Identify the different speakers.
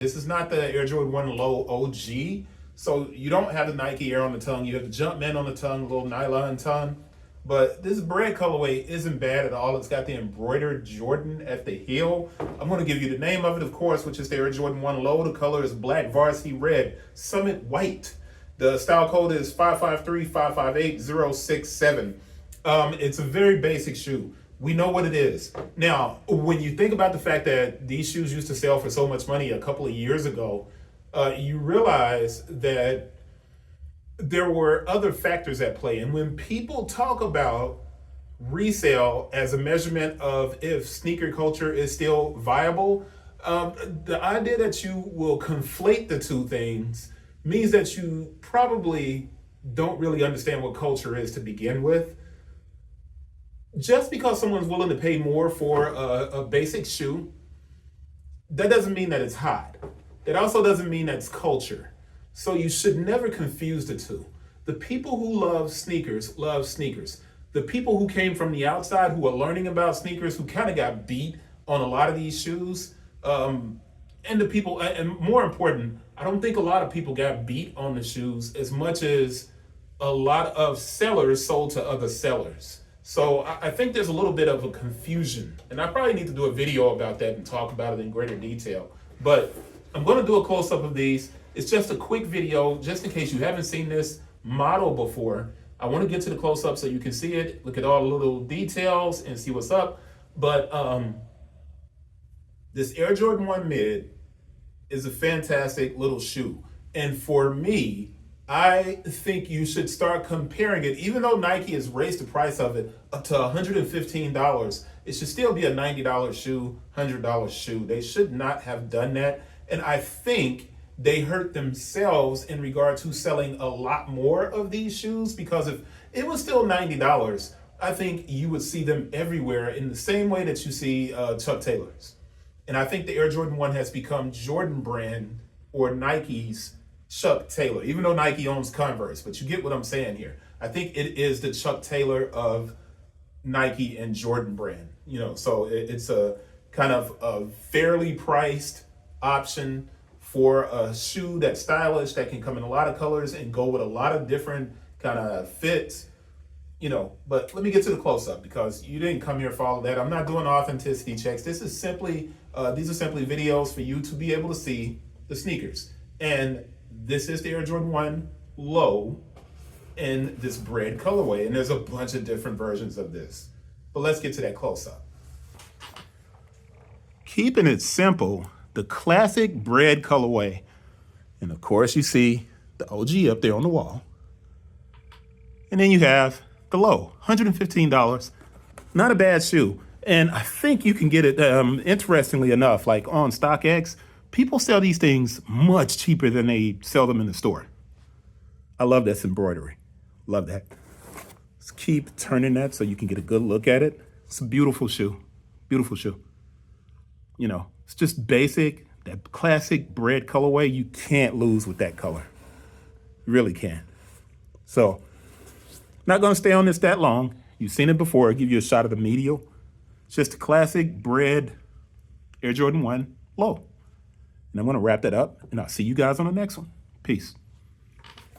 Speaker 1: This is not the Air Jordan 1 Low OG. So you don't have the Nike Air on the tongue. You have the Jumpman on the tongue, little nylon tongue. But this bread colorway isn't bad at all. It's got the embroidered Jordan at the heel. I'm going to give you the name of it, of course, which is the Air Jordan 1 Low. The color is black, varsity red, summit white. The style code is 553-558-067. It's a very basic shoe. We know what it is. Now, when you think about the fact that these shoes used to sell for so much money a couple of years ago, you realize that there were other factors at play. And when people talk about resale as a measurement of if sneaker culture is still viable, the idea that you will conflate the two things means that you probably don't really understand what culture is to begin with. Just because someone's willing to pay more for a basic shoe, that doesn't mean that it's hot. It also doesn't mean that's culture. So you should never confuse the two. The people who love sneakers love sneakers. The people who came from the outside who are learning about sneakers, who kind of got beat on a lot of these shoes, and the people, and more important, I don't think a lot of people got beat on the shoes as much as a lot of sellers sold to other sellers. So I think there's a little bit of a confusion, and I probably need to do a video about that and talk about it in greater detail. But I'm going to do a close-up of these. It's just a quick video, just in case you haven't seen this model before. I want to get to the close-up so you can see it, look at all the little details and see what's up. But this Air Jordan 1 Mid is a fantastic little shoe. And for me, I think you should start comparing it. Even though Nike has raised the price of it up to $115, it should still be a $90 shoe, $100 shoe. They should not have done that. And I think they hurt themselves in regard to selling a lot more of these shoes, because if it was still $90, I think you would see them everywhere in the same way that you see Chuck Taylors. And I think the Air Jordan 1 has become Jordan Brand or Nike's Chuck Taylor, even though Nike owns Converse, but you get what I'm saying here. I think it is the Chuck Taylor of Nike and Jordan Brand, so it's a kind of a fairly priced option for a shoe that's stylish, that can come in a lot of colors and go with a lot of different kind of fits, but let me get to the close-up, because you didn't come here for all of that. I'm not doing authenticity checks. This is simply, these are simply videos for you to be able to see the sneakers. And this is the Air Jordan 1 Low in this bread colorway, and there's a bunch of different versions of this. But let's get to that close-up. Keeping it simple, the classic bread colorway. And of course you see the OG up there on the wall. And then you have the Low, $115. Not a bad shoe. And I think you can get it, interestingly enough, like on StockX, people sell these things much cheaper than they sell them in the store. I love this embroidery. Love that. Let's keep turning that so you can get a good look at it. It's a beautiful shoe. Beautiful shoe. It's just basic, that classic bread colorway. You can't lose with that color. You really can't. So, not going to stay on this that long. You've seen it before. I'll give you a shot of the medial. It's just a classic bread Air Jordan 1 Low. And I'm going to wrap that up, and I'll see you guys on the next one. Peace.